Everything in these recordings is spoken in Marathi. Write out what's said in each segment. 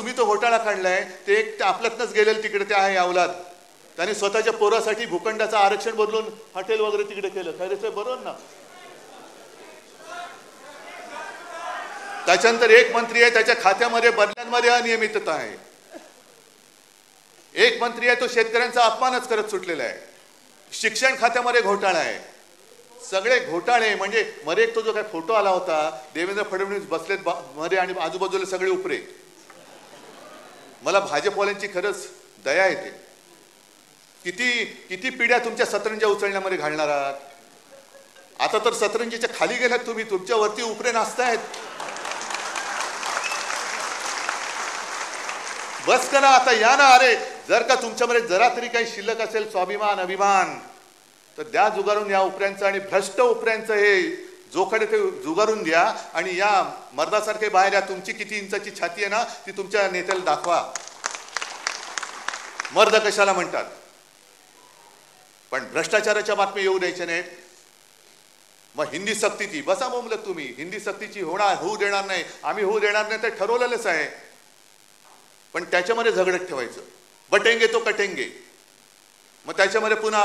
तुम्ही तो घोटाळा काढलाय ते एक आपल्यातनच गेलेलं तिकडे ते आहे अवलाद, त्याने स्वतःच्या पोरासाठी भूखंडाचं आरक्षण बदलून हॉटेल वगैरे तिकडे केलं. खैरेसाहेब बरोबर ना? त्याच्यानंतर एक मंत्री आहे त्याच्या खात्यामध्ये बदल्यांमध्ये अनियमितता आहे. एक मंत्री आहे तो शेतकऱ्यांचा अपमानच करत सुटलेला आहे. शिक्षण खात्यामध्ये घोटाळा आहे. सगळे घोटाळे म्हणजे मध्ये एक तो जो काय फोटो आला होता देवेंद्र फडणवीस बसलेत मध्ये आणि आजूबाजूला सगळे उपरे. मला भाजपवाल्यांची खरंच दया येते. किती किती पिढ्या तुमच्या सतरंज्या उचलण्यामध्ये घालणार आहात. आता तर सतरंजीच्या खाली गेलात तुम्ही, तुमच्यावरती उपरे नाचतायत. बस करा आता, या ना. अरे जर का तुमच्यामध्ये जरा तरी काही शिल्लक असेल स्वाभिमान अभिमान तर द्या जुगारून या उपऱ्यांचं आणि भ्रष्ट उपऱ्यांचं हे जोखडे ते जुगारून द्या आणि या मर्दासारखे बाहेर या. तुमची किती इंचाची छाती आहे ना ती तुमच्या नेत्याला दाखवा. मर्द कशाला म्हणतात. पण भ्रष्टाचाराच्या बातम्या येऊ द्यायच्या नाहीत. मग हिंदी सक्तीची बसा बोंबलत तुम्ही. हिंदी सक्तीची होऊ देणार नाही, आम्ही होऊ देणार नाही ते ठरवलेलंच आहे. पण त्याच्यामध्ये झगडत ठेवायचं. बटेंगे तो कटेंगे. मग त्याच्यामध्ये पुन्हा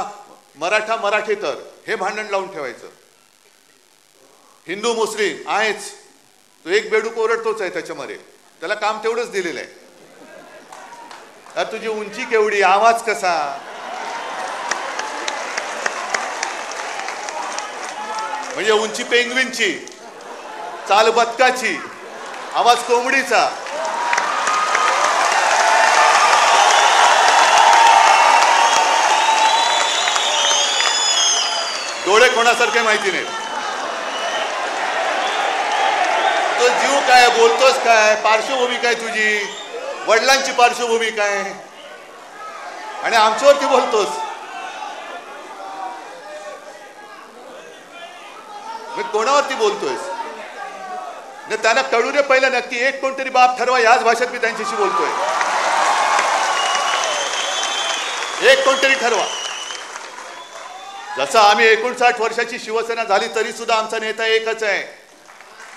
मराठा मराठेतर हे भांडण लावून ठेवायचं. हिंदू मुस्लिम आहेच, तो एक बेडूक ओरडतोच आहे त्याच्यामध्ये, त्याला काम तेवढंच दिलेलं आहे. अरे तुझी उंची केवढी, आवाज कसा, म्हणजे उंची पेंग्विनची, चाल बदकाची, आवाज कोंबडीचा. डोळे कोणासारखे माहिती नाही. तो जीव काय, बोलतोस काय, पार्श्वभूमी काय तुझी, वडिलांची पार्श्वभूमी काय, आणि आमच्यावरती बोलतोस. मी कोणावरती बोलतोयस न त्यांना कळू दे पहिलं नक्की. एक कोणतरी बाप ठरवा, याच भाषेत मी त्यांच्याशी बोलतोय. एक कोणतरी ठरवा. जसं आम्ही 59 वर्षाची शिवसेना झाली तरी सुद्धा आमचा नेता एकच आहे,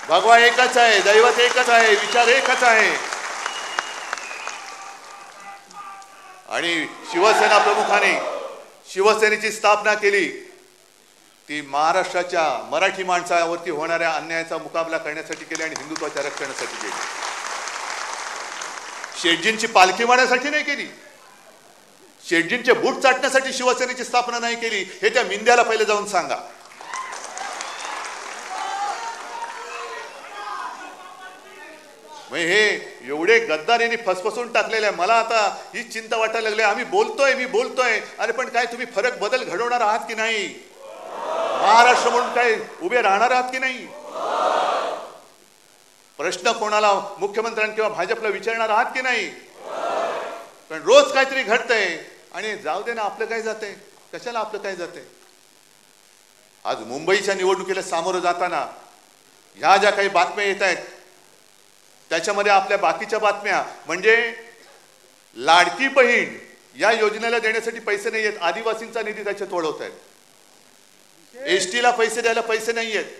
भगवा एकच आहे, दैवत एकच आहे, विचार एकच आहे. आणि शिवसेना प्रमुखाने शिवसेनेची स्थापना केली ती महाराष्ट्राच्या मराठी माणसावरती होणाऱ्या अन्यायाचा मुकाबला करण्यासाठी केली आणि हिंदुत्वाच्या रक्षणासाठी केली. शेटजींची पालखी वाढण्यासाठी नाही केली. शेटजींचे बूट चाटण्यासाठी शिवसेनेची स्थापना नाही केली. हे त्या मिंद्याला पहिले जाऊन सांगा. हे एवढे गद्दार यांनी फसफसून टाकलेले आहे. मला आता ही चिंता वाटायला लागली. आम्ही बोलतोय, मी बोलतोय, अरे पण काय तुम्ही फरक बदल घडवणार आहात की नाही. महाराष्ट्र म्हणून काय उभे राहणार आहात की नाही. प्रश्न कोणाला मुख्यमंत्र्यांना किंवा भाजपला विचारणार आहात की नाही. पण रोज काहीतरी घडतंय आणि जाऊ दे ना, आपलं काय जातंय, कशाला आपलं काय जातंय. आज मुंबईच्या निवडणुकीला सामोरं जाताना ह्या ज्या काही बातम्या येत आहेत त्याच्यामध्ये आपल्या बाकीच्या बातम्या म्हणजे लाडकी बहीण या योजनेला देण्यासाठी पैसे नाही आहेत, आदिवासींचा निधी त्याच्यात वळवत आहेत. एसटीला पैसे द्यायला पैसे नाही आहेत.